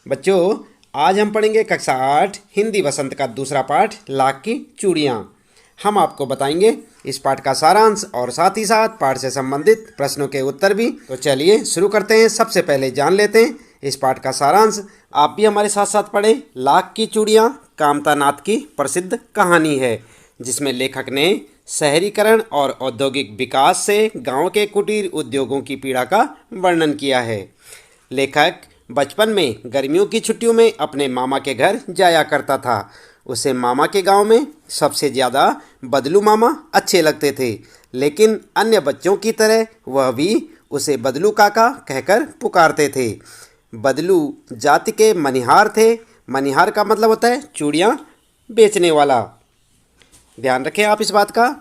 बच्चों, आज हम पढ़ेंगे कक्षा 8 हिंदी वसंत का दूसरा पाठ लाख की चूड़ियाँ। हम आपको बताएंगे इस पाठ का सारांश और साथ ही साथ पाठ से संबंधित प्रश्नों के उत्तर भी। तो चलिए शुरू करते हैं। सबसे पहले जान लेते हैं इस पाठ का सारांश। आप भी हमारे साथ साथ पढ़ें। लाख की चूड़ियाँ कामता नाथ की प्रसिद्ध कहानी है, जिसमें लेखक ने शहरीकरण और औद्योगिक विकास से गांव के कुटीर उद्योगों की पीड़ा का वर्णन किया है। लेखक बचपन में गर्मियों की छुट्टियों में अपने मामा के घर जाया करता था। उसे मामा के गांव में सबसे ज़्यादा बदलू मामा अच्छे लगते थे, लेकिन अन्य बच्चों की तरह वह भी उसे बदलू काका कहकर पुकारते थे। बदलू जाति के मनिहार थे। मनिहार का मतलब होता है चूड़ियाँ बेचने वाला। ध्यान रखें आप इस बात का।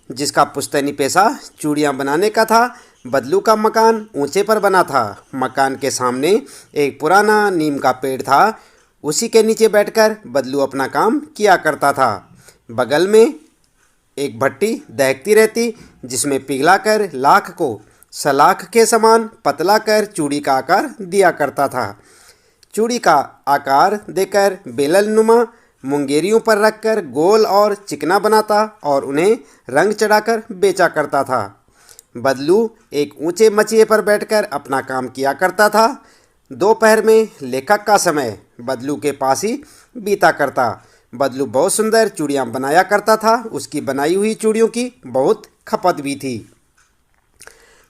जिसका पुश्तैनी पेशा चूड़ियाँ बनाने का था। बदलू का मकान ऊंचे पर बना था। मकान के सामने एक पुराना नीम का पेड़ था। उसी के नीचे बैठकर बदलू अपना काम किया करता था। बगल में एक भट्टी दहकती रहती, जिसमें पिघलाकर लाख को सलाख के समान पतला कर चूड़ी का आकार दिया करता था। चूड़ी का आकार देकर बेलन नुमा मुंगेरियों पर रखकर गोल और चिकना बनाता और उन्हें रंग चढ़ाकर बेचा करता था। बदलू एक ऊंचे मचिए पर बैठकर अपना काम किया करता था। दोपहर में लेखक का समय बदलू के पास ही बीता करता। बदलू बहुत सुंदर चूड़ियाँ बनाया करता था। उसकी बनाई हुई चूड़ियों की बहुत खपत भी थी।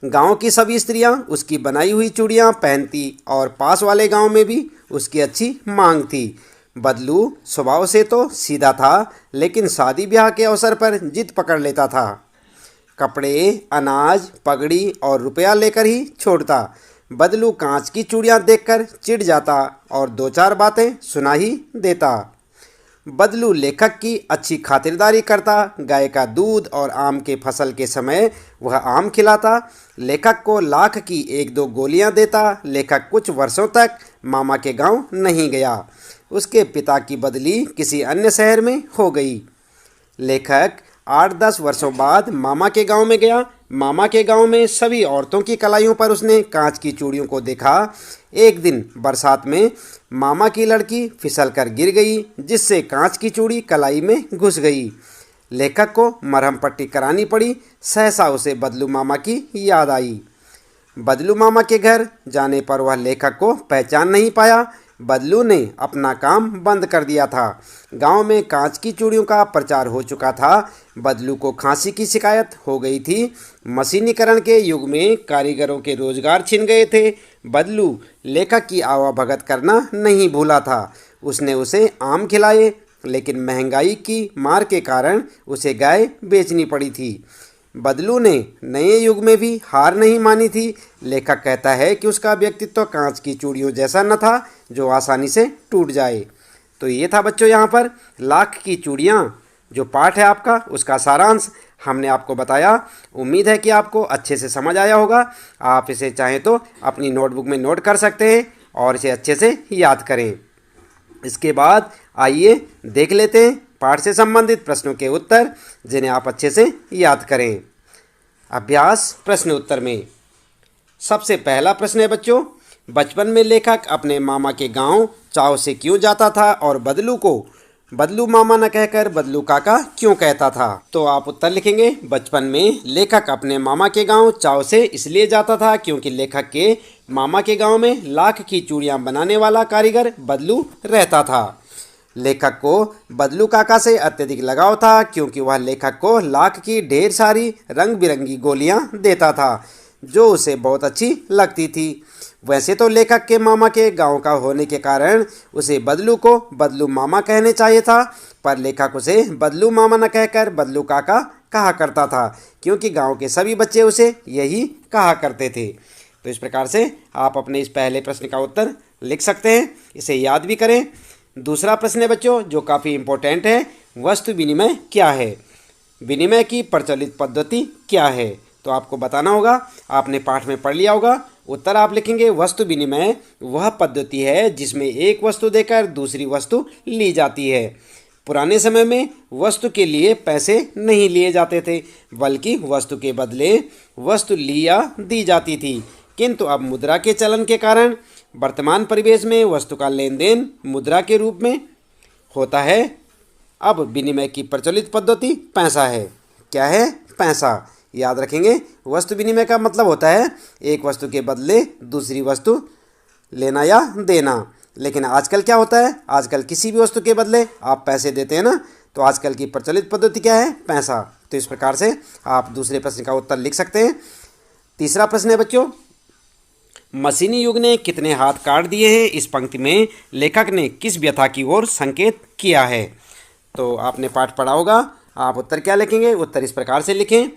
गांव की सभी स्त्रियां उसकी बनाई हुई चूड़ियाँ पहनती और पास वाले गांव में भी उसकी अच्छी मांग थी। बदलू स्वभाव से तो सीधा था, लेकिन शादी ब्याह के अवसर पर जिद पकड़ लेता था। कपड़े, अनाज, पगड़ी और रुपया लेकर ही छोड़ता। बदलू कांच की चूड़ियाँ देखकर चिढ़ जाता और दो चार बातें सुना ही देता। बदलू लेखक की अच्छी खातिरदारी करता। गाय का दूध और आम के फसल के समय वह आम खिलाता। लेखक को लाख की एक दो गोलियां देता। लेखक कुछ वर्षों तक मामा के गांव नहीं गया। उसके पिता की बदली किसी अन्य शहर में हो गई। लेखक 8-10 वर्षों बाद मामा के गांव में गया। मामा के गांव में सभी औरतों की कलाइयों पर उसने कांच की चूड़ियों को देखा। एक दिन बरसात में मामा की लड़की फिसल कर गिर गई, जिससे कांच की चूड़ी कलाई में घुस गई। लेखक को मरहम पट्टी करानी पड़ी। सहसा उसे बदलू मामा की याद आई। बदलू मामा के घर जाने पर वह लेखक को पहचान नहीं पाया। बदलू ने अपना काम बंद कर दिया था। गांव में कांच की चूड़ियों का प्रचार हो चुका था। बदलू को खांसी की शिकायत हो गई थी। मशीनीकरण के युग में कारीगरों के रोजगार छिन गए थे। बदलू लेखक की आवभगत करना नहीं भूला था। उसने उसे आम खिलाए, लेकिन महंगाई की मार के कारण उसे गाय बेचनी पड़ी थी। बदलू ने नए युग में भी हार नहीं मानी थी। लेखक कहता है कि उसका व्यक्तित्व कांच की चूड़ियों जैसा न था जो आसानी से टूट जाए। तो ये था बच्चों यहाँ पर लाख की चूड़ियाँ जो पाठ है आपका, उसका सारांश हमने आपको बताया। उम्मीद है कि आपको अच्छे से समझ आया होगा। आप इसे चाहें तो अपनी नोटबुक में नोट कर सकते हैं और इसे अच्छे से याद करें। इसके बाद आइए देख लेते हैं पाठ से संबंधित प्रश्नों के उत्तर, जिन्हें आप अच्छे से याद करें। अभ्यास प्रश्न उत्तर में सबसे पहला प्रश्न है बच्चों, बचपन में लेखक अपने मामा के गांव चाव से क्यों जाता था और बदलू को बदलू मामा न कहकर बदलू काका क्यों कहता था? तो आप उत्तर लिखेंगे। बचपन में लेखक अपने मामा के गांव चाव से इसलिए जाता था क्योंकि लेखक के मामा के गांव में लाख की चूड़ियां बनाने वाला कारीगर बदलू रहता था। लेखक को बदलू काका से अत्यधिक लगाव था क्योंकि वह लेखक को लाख की ढेर सारी रंग बिरंगी गोलियां देता था, जो उसे बहुत अच्छी लगती थी। वैसे तो लेखक के मामा के गांव का होने के कारण उसे बदलू को बदलू मामा कहने चाहिए था, पर लेखक उसे बदलू मामा न कहकर बदलू काका कहा करता था, क्योंकि गांव के सभी बच्चे उसे यही कहा करते थे। तो इस प्रकार से आप अपने इस पहले प्रश्न का उत्तर लिख सकते हैं। इसे याद भी करें। दूसरा प्रश्न है बच्चों जो काफ़ी इम्पोर्टेंट है, वस्तु विनिमय क्या है? विनिमय की प्रचलित पद्धति क्या है? तो आपको बताना होगा। आपने पाठ में पढ़ लिया होगा। उत्तर आप लिखेंगे, वस्तु विनिमय वह पद्धति है जिसमें एक वस्तु देकर दूसरी वस्तु ली जाती है। पुराने समय में वस्तु के लिए पैसे नहीं लिए जाते थे, बल्कि वस्तु के बदले वस्तु ली या दी जाती थी। किंतु अब मुद्रा के चलन के कारण वर्तमान परिवेश में वस्तु का लेन देन मुद्रा के रूप में होता है। अब विनिमय की प्रचलित पद्धति पैसा है। क्या है? पैसा। याद रखेंगे, वस्तु विनिमय का मतलब होता है एक वस्तु के बदले दूसरी वस्तु लेना या देना। लेकिन आजकल क्या होता है? आजकल किसी भी वस्तु के बदले आप पैसे देते हैं ना, तो आजकल की प्रचलित पद्धति क्या है? पैसा। तो इस प्रकार से आप दूसरे प्रश्न का उत्तर लिख सकते हैं। तीसरा प्रश्न है बच्चों, मशीनी युग ने कितने हाथ काट दिए हैं? इस पंक्ति में लेखक ने किस व्यथा की ओर संकेत किया है? तो आपने पाठ पढ़ा होगा। आप उत्तर क्या लिखेंगे? उत्तर इस प्रकार से लिखें,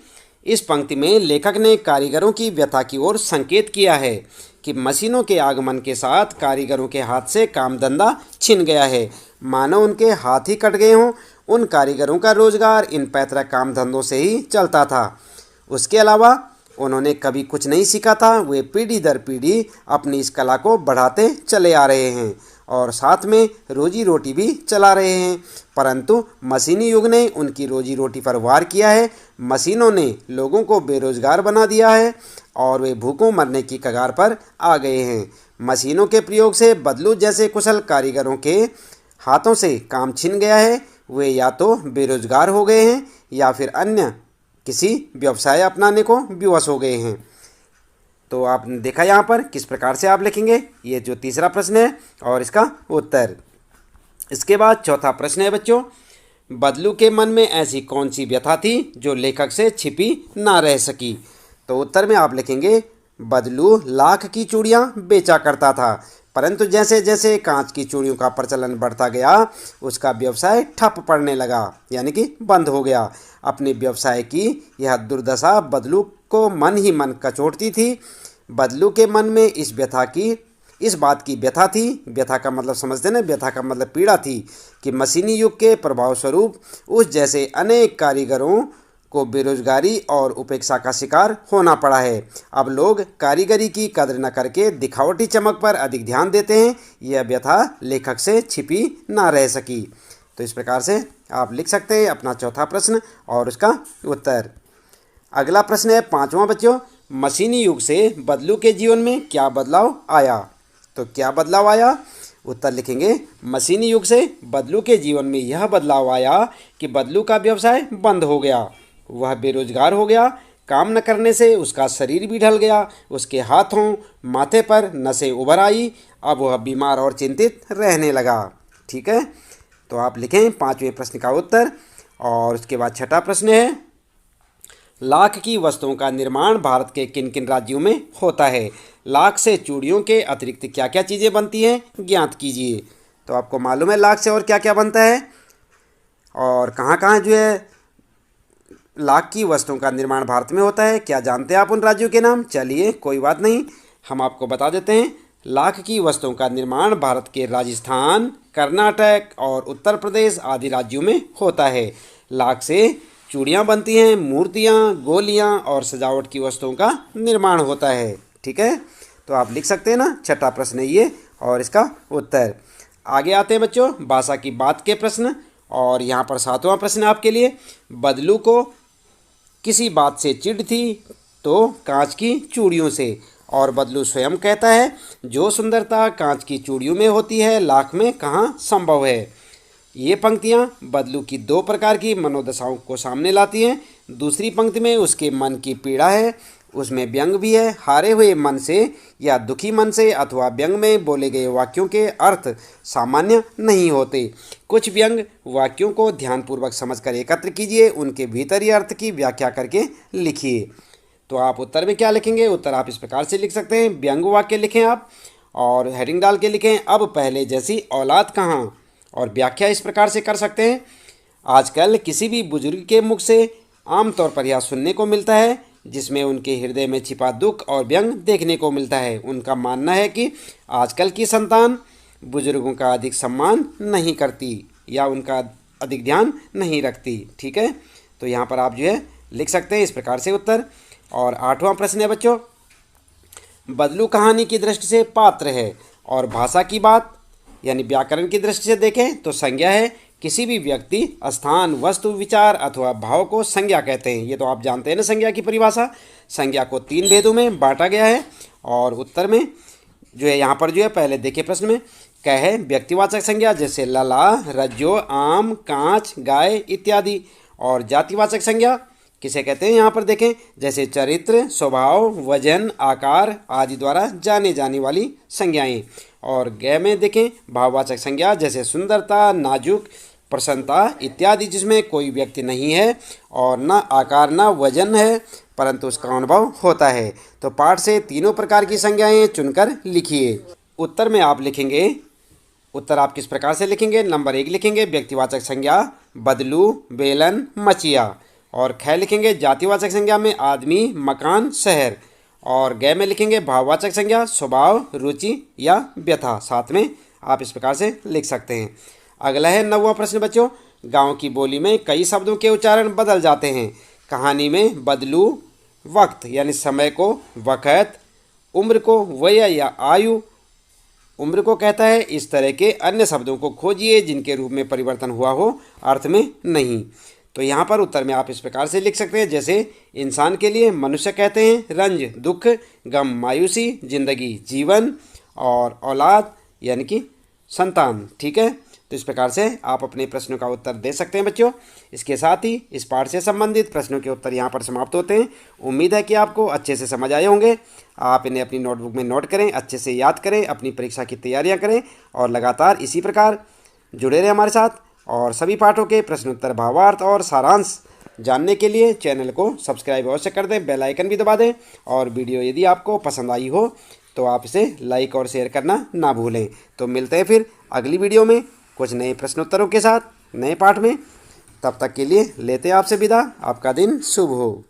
इस पंक्ति में लेखक ने कारीगरों की व्यथा की ओर संकेत किया है कि मशीनों के आगमन के साथ कारीगरों के हाथ से काम धंधा छिन गया है, मानो उनके हाथ ही कट गए हों। उन कारीगरों का रोजगार इन पैतृक काम धंधों से ही चलता था। उसके अलावा उन्होंने कभी कुछ नहीं सीखा था। वे पीढ़ी दर पीढ़ी अपनी इस कला को बढ़ाते चले आ रहे हैं और साथ में रोजी रोटी भी चला रहे हैं। परंतु मशीनी युग ने उनकी रोजी रोटी पर वार किया है। मशीनों ने लोगों को बेरोजगार बना दिया है और वे भूखों मरने की कगार पर आ गए हैं। मशीनों के प्रयोग से बदलू जैसे कुशल कारीगरों के हाथों से काम छिन गया है। वे या तो बेरोजगार हो गए हैं या फिर अन्य किसी व्यवसाय अपनाने को विवश हो गए हैं। तो आपने देखा यहाँ पर किस प्रकार से आप लिखेंगे, ये जो तीसरा प्रश्न है और इसका उत्तर। इसके बाद चौथा प्रश्न है बच्चों, बदलू के मन में ऐसी कौन सी व्यथा थी जो लेखक से छिपी ना रह सकी? तो उत्तर में आप लिखेंगे, बदलू लाख की चूड़ियाँ बेचा करता था, परंतु जैसे जैसे कांच की चूड़ियों का प्रचलन बढ़ता गया उसका व्यवसाय ठप पड़ने लगा, यानी कि बंद हो गया। अपने व्यवसाय की यह दुर्दशा बदलू को मन ही मन कचोटती थी। बदलू के मन में इस बात की व्यथा थी। व्यथा का मतलब समझते ना, व्यथा का मतलब पीड़ा थी कि मशीनी युग के प्रभाव स्वरूप उस जैसे अनेक कारीगरों को बेरोजगारी और उपेक्षा का शिकार होना पड़ा है। अब लोग कारीगरी की कदर न करके दिखावटी चमक पर अधिक ध्यान देते हैं। यह व्यथा लेखक से छिपी ना रह सकी। तो इस प्रकार से आप लिख सकते हैं अपना चौथा प्रश्न और उसका उत्तर। अगला प्रश्न है पांचवा बच्चों, मशीनी युग से बदलू के जीवन में क्या बदलाव आया? तो क्या बदलाव आया? उत्तर लिखेंगे, मशीनी युग से बदलू के जीवन में यह बदलाव आया कि बदलू का व्यवसाय बंद हो गया। वह बेरोजगार हो गया। काम न करने से उसका शरीर भी ढल गया। उसके हाथों माथे पर नसें उभर आई। अब वह बीमार और चिंतित रहने लगा। ठीक है, तो आप लिखें पांचवें प्रश्न का उत्तर। और उसके बाद छठा प्रश्न है, लाख की वस्तुओं का निर्माण भारत के किन किन राज्यों में होता है? लाख से चूड़ियों के अतिरिक्त क्या क्या चीज़ें बनती हैं, ज्ञात कीजिए। तो आपको मालूम है लाख से और क्या क्या बनता है और कहाँ कहाँ जो है लाख की वस्तुओं का निर्माण भारत में होता है। क्या जानते हैं आप उन राज्यों के नाम? चलिए कोई बात नहीं, हम आपको बता देते हैं। लाख की वस्तुओं का निर्माण भारत के राजस्थान, कर्नाटक और उत्तर प्रदेश आदि राज्यों में होता है। लाख से चूड़ियाँ बनती हैं, मूर्तियाँ, गोलियाँ और सजावट की वस्तुओं का निर्माण होता है। ठीक है, तो आप लिख सकते हैं ना, छठा प्रश्न है ये और इसका उत्तर। आगे आते हैं बच्चों भाषा की बात के प्रश्न और यहाँ पर सातवां प्रश्न आपके लिए, बदलू को किसी बात से चिढ़ थी? तो कांच की चूड़ियों से। और बदलू स्वयं कहता है, जो सुंदरता कांच की चूड़ियों में होती है लाख में कहाँ संभव है। ये पंक्तियाँ बदलू की दो प्रकार की मनोदशाओं को सामने लाती हैं। दूसरी पंक्ति में उसके मन की पीड़ा है, उसमें व्यंग भी है। हारे हुए मन से या दुखी मन से अथवा व्यंग में बोले गए वाक्यों के अर्थ सामान्य नहीं होते। कुछ व्यंग वाक्यों को ध्यानपूर्वक समझकर एकत्र कीजिए, उनके भीतरी अर्थ की व्याख्या करके लिखिए। तो आप उत्तर में क्या लिखेंगे? उत्तर आप इस प्रकार से लिख सकते हैं, व्यंग वाक्य लिखें आप और हेडिंग डाल के लिखें, अब पहले जैसी औलाद कहाँ। और व्याख्या इस प्रकार से कर सकते हैं, आजकल किसी भी बुजुर्ग के मुख से आमतौर पर यह सुनने को मिलता है जिसमें उनके हृदय में छिपा दुख और व्यंग देखने को मिलता है। उनका मानना है कि आजकल की संतान बुजुर्गों का अधिक सम्मान नहीं करती या उनका अधिक ध्यान नहीं रखती। ठीक है, तो यहाँ पर आप जो है लिख सकते हैं इस प्रकार से उत्तर। और आठवां प्रश्न है बच्चों, बदलू कहानी की दृष्टि से पात्र है और भाषा की बात यानी व्याकरण की दृष्टि से देखें तो संज्ञा है। किसी भी व्यक्ति, स्थान, वस्तु, विचार अथवा भाव को संज्ञा कहते हैं। ये तो आप जानते हैं ना संज्ञा की परिभाषा। संज्ञा को तीन भेदों में बांटा गया है और उत्तर में जो है यहाँ पर जो है पहले देखिए प्रश्न में क्या है, व्यक्तिवाचक संज्ञा जैसे लला, रज्जो, आम, कांच, गाय इत्यादि। और जातिवाचक संज्ञा किसे कहते हैं यहाँ पर देखें, जैसे चरित्र, स्वभाव, वजन, आकार आदि द्वारा जाने जाने वाली संज्ञाएं। और गय में देखें भाववाचक संज्ञा जैसे सुंदरता, नाजुक, प्रसन्नता इत्यादि, जिसमें कोई व्यक्ति नहीं है और न आकार न वजन है परंतु उसका अनुभव होता है। तो पाठ से तीनों प्रकार की संज्ञाएं चुनकर लिखिए। उत्तर में आप लिखेंगे, उत्तर आप किस प्रकार से लिखेंगे, नंबर 1 लिखेंगे व्यक्तिवाचक संज्ञा बदलू, बेलन, मचिया। और ख लिखेंगे जातिवाचक संज्ञा में आदमी, मकान, शहर। और गय में लिखेंगे भाववाचक संज्ञा स्वभाव, रुचि या व्यथा। साथ में आप इस प्रकार से लिख सकते हैं। अगला है 9वां प्रश्न बच्चों, गांव की बोली में कई शब्दों के उच्चारण बदल जाते हैं। कहानी में बदलू वक्त यानी समय को वक़्त, उम्र को वय या आयु उम्र को कहता है। इस तरह के अन्य शब्दों को खोजिए जिनके रूप में परिवर्तन हुआ हो, अर्थ में नहीं। तो यहाँ पर उत्तर में आप इस प्रकार से लिख सकते हैं, जैसे इंसान के लिए मनुष्य कहते हैं रंज दुख, गम मायूसी, जिंदगी जीवन, और औलाद यानी कि संतान। ठीक है, तो इस प्रकार से आप अपने प्रश्नों का उत्तर दे सकते हैं बच्चों। इसके साथ ही इस पाठ से संबंधित प्रश्नों के उत्तर यहाँ पर समाप्त होते हैं। उम्मीद है कि आपको अच्छे से समझ आए होंगे। आप इन्हें अपनी नोटबुक में नोट करें, अच्छे से याद करें, अपनी परीक्षा की तैयारियाँ करें और लगातार इसी प्रकार जुड़े रहें हमारे साथ। और सभी पाठों के प्रश्नोत्तर, भावार्थ और सारांश जानने के लिए चैनल को सब्सक्राइब अवश्य कर दें, बेल आइकन भी दबा दें। और वीडियो यदि आपको पसंद आई हो तो आप इसे लाइक और शेयर करना ना भूलें। तो मिलते हैं फिर अगली वीडियो में कुछ नए प्रश्नोत्तरों के साथ नए पाठ में। तब तक के लिए लेते हैं आपसे विदा। आपका दिन शुभ हो।